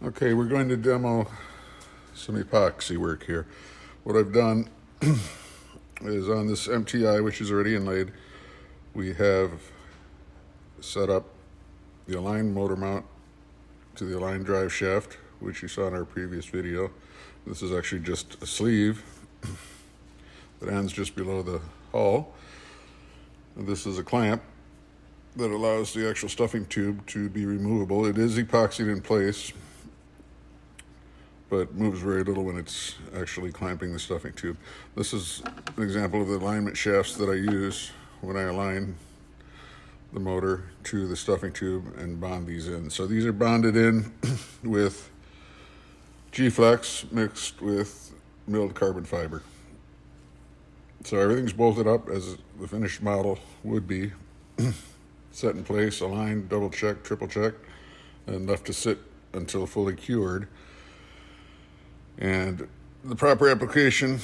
Okay, we're going to demo some epoxy work here. What I've done is on this MTI, which is already inlaid, we have set up the aligned motor mount to the aligned drive shaft, which you saw in our previous video. This is actually just a sleeve that ends just below the hull. And this is a clamp that allows the actual stuffing tube to be removable. It is epoxied in place, but moves very little when it's actually clamping the stuffing tube. This is an example of the alignment shafts that I use when I align the motor to the stuffing tube and bond these in. So these are bonded in with G-Flex mixed with milled carbon fiber. So everything's bolted up as the finished model would be, set in place, aligned, double checked, triple checked, and left to sit until fully cured. And the proper application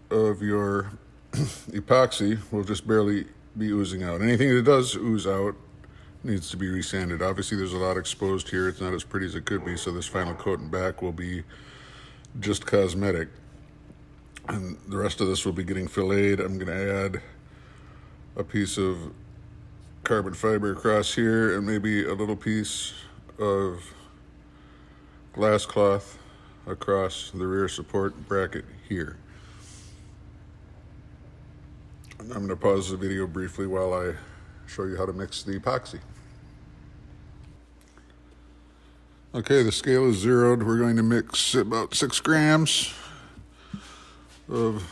of your epoxy will just barely be oozing out. Anything that does ooze out needs to be resanded. Obviously there's a lot exposed here. It's not as pretty as it could be, so this final coat and back will be just cosmetic. And the rest of this will be getting filleted. I'm going to add a piece of carbon fiber across here and maybe a little piece of glass cloth across the rear support bracket here. And I'm going to pause the video briefly while I show you how to mix the epoxy. Okay, the scale is zeroed. We're going to mix about 6 grams of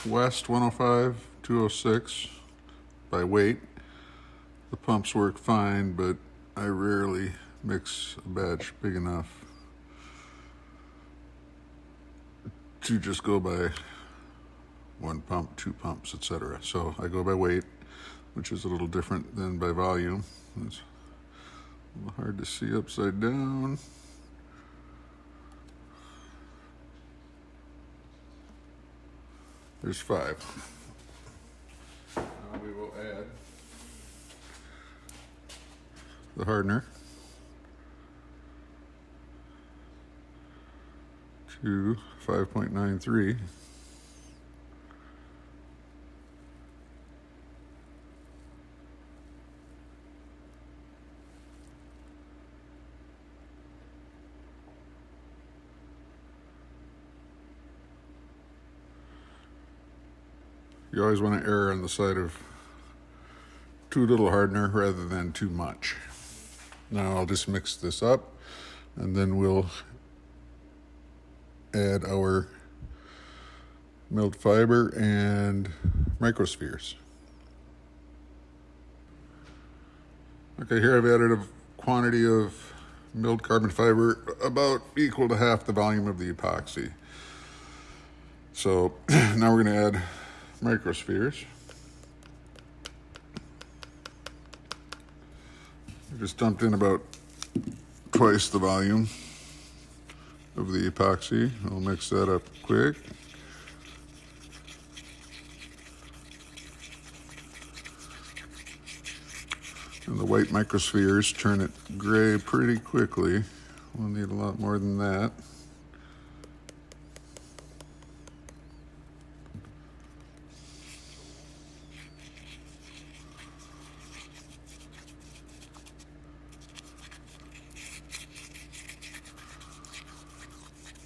West 105 206 by weight. The pumps work fine, but I rarely mix a batch big enough to just go by 1 pump, 2 pumps, etc. So I go by weight, which is a little different than by volume. It's a little hard to see upside down. There's 5. Now we will add the hardener to 5.93. You always want to err on the side of too little hardener rather than too much. Now I'll just mix this up and then we'll add our milled fiber and microspheres. Okay, here I've added a quantity of milled carbon fiber about equal to half the volume of the epoxy. So now we're going to add microspheres. I just dumped in about twice the volume of the epoxy. I'll mix that up quick. And the white microspheres turn it gray pretty quickly. We'll need a lot more than that.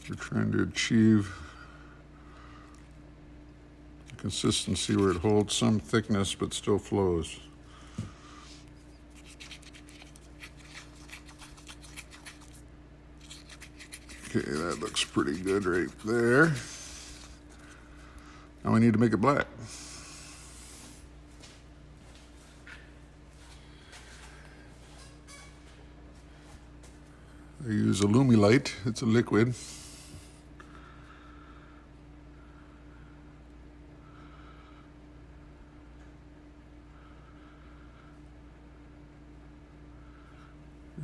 We're trying to achieve a consistency where it holds some thickness but still flows. Okay, that looks pretty good right there. Now we need to make it black. I use Illumilite. It's a liquid.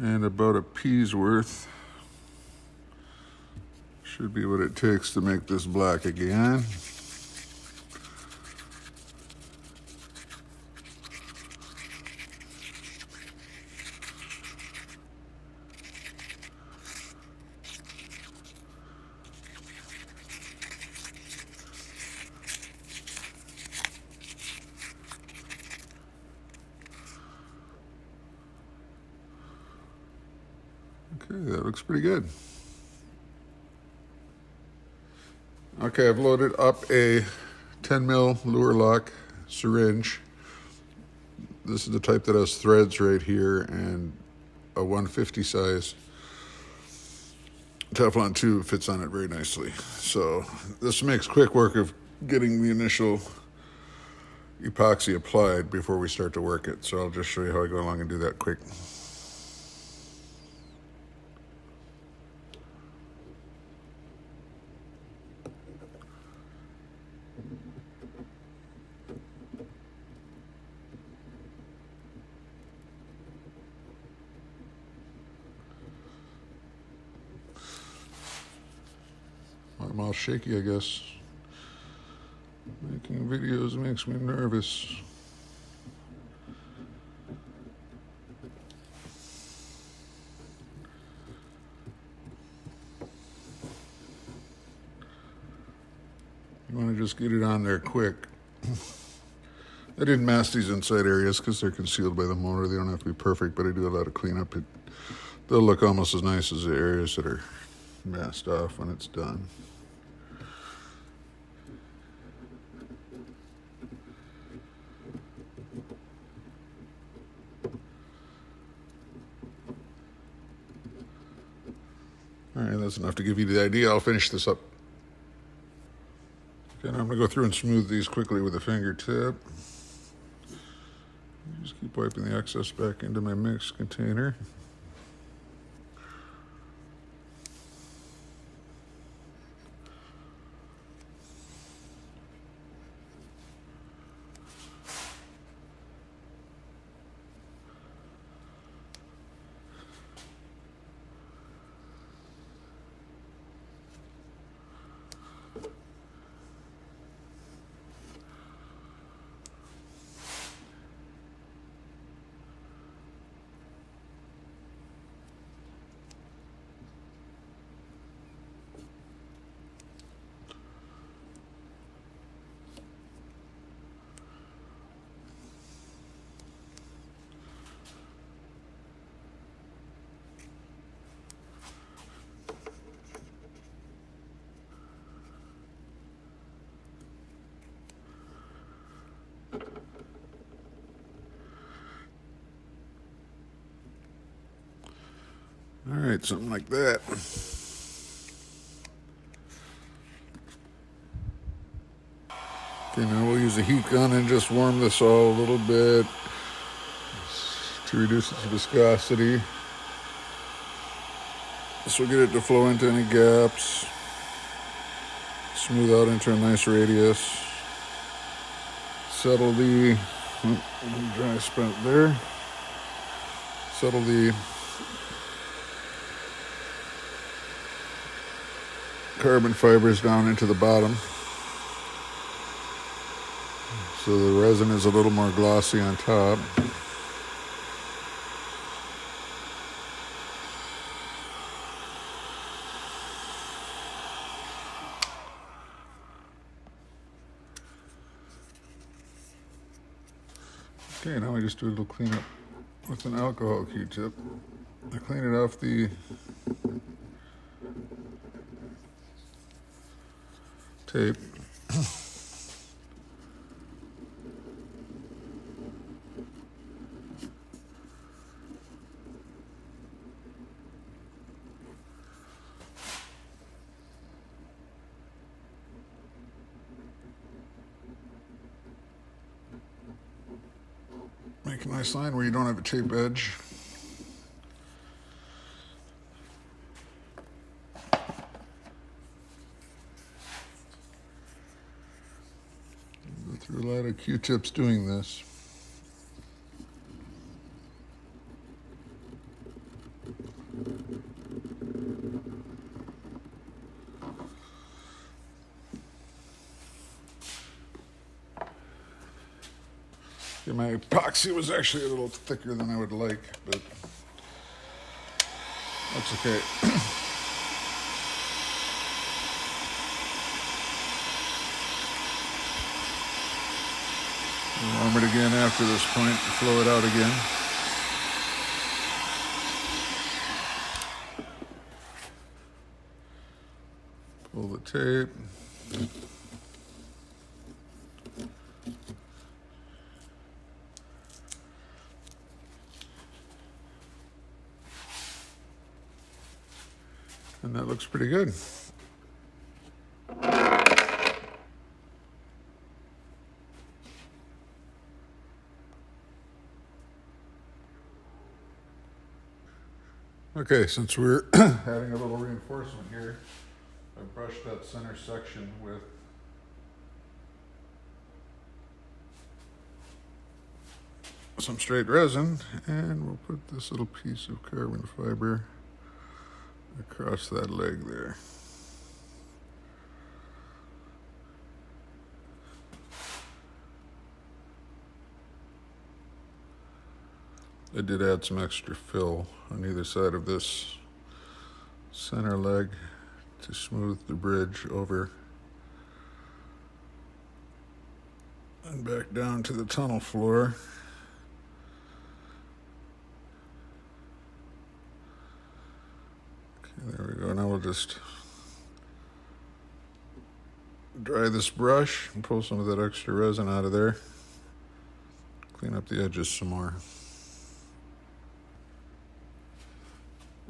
And about a pea's worth should be what it takes to make this black again. Okay, that looks pretty good. Okay, I've loaded up a 10 mil lure lock syringe. This is the type that has threads right here and a 150 size Teflon tube fits on it very nicely. So this makes quick work of getting the initial epoxy applied before we start to work it. So I'll just show you how I go along and do that quick. My mouth's shaky, I guess. Making videos makes me nervous. You want to just get it on there quick. I didn't mask these inside areas because they're concealed by the motor. They don't have to be perfect, but I do a lot of cleanup. They'll look almost as nice as the areas that are masked off when it's done. All right, that's enough to give you the idea. I'll finish this up. Okay, now I'm going to go through and smooth these quickly with a fingertip. Just keep wiping the excess back into my mix container. All right, something like that. Okay, now we'll use a heat gun and just warm this all a little bit to reduce its viscosity. This will get it to flow into any gaps, smooth out into a nice radius, settle the dry spot there, settle the carbon fibers down into the bottom so the resin is a little more glossy on top. Okay, now we just do a little cleanup with an alcohol Q-tip. I clean it off the tape. Make a nice line where you don't have a tape edge. Go through a lot of Q-tips doing this. Yeah, my epoxy was actually a little thicker than I would like, but that's okay. Warm it again after this point and flow it out again. Pull the tape. And that looks pretty good. Okay, since we're having a little reinforcement here, I brushed that center section with some straight resin, and we'll put this little piece of carbon fiber across that leg there. I did add some extra fill on either side of this center leg to smooth the bridge over and back down to the tunnel floor. Okay, there we go. Now we'll just dry this brush and pull some of that extra resin out of there. Clean up the edges some more.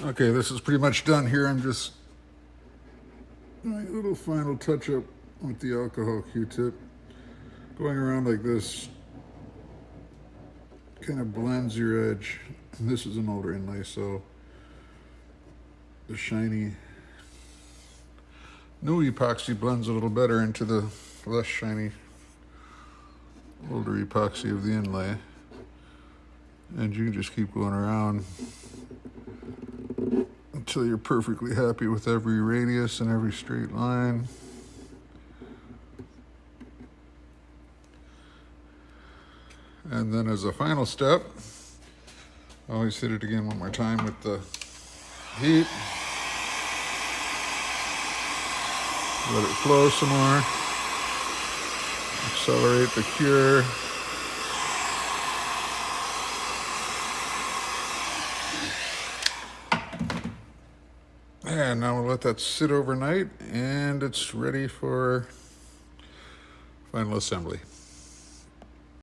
Okay, this is pretty much done here. I'm just doing a little final touch up with the alcohol Q-tip. Going around like this kind of blends your edge. And this is an older inlay, so the shiny new epoxy blends a little better into the less shiny older epoxy of the inlay. And you can just keep going around until you're perfectly happy with every radius and every straight line. And then as a final step, I always hit it again one more time with the heat. Let it flow some more. Accelerate the cure. And now we'll let that sit overnight, and it's ready for final assembly.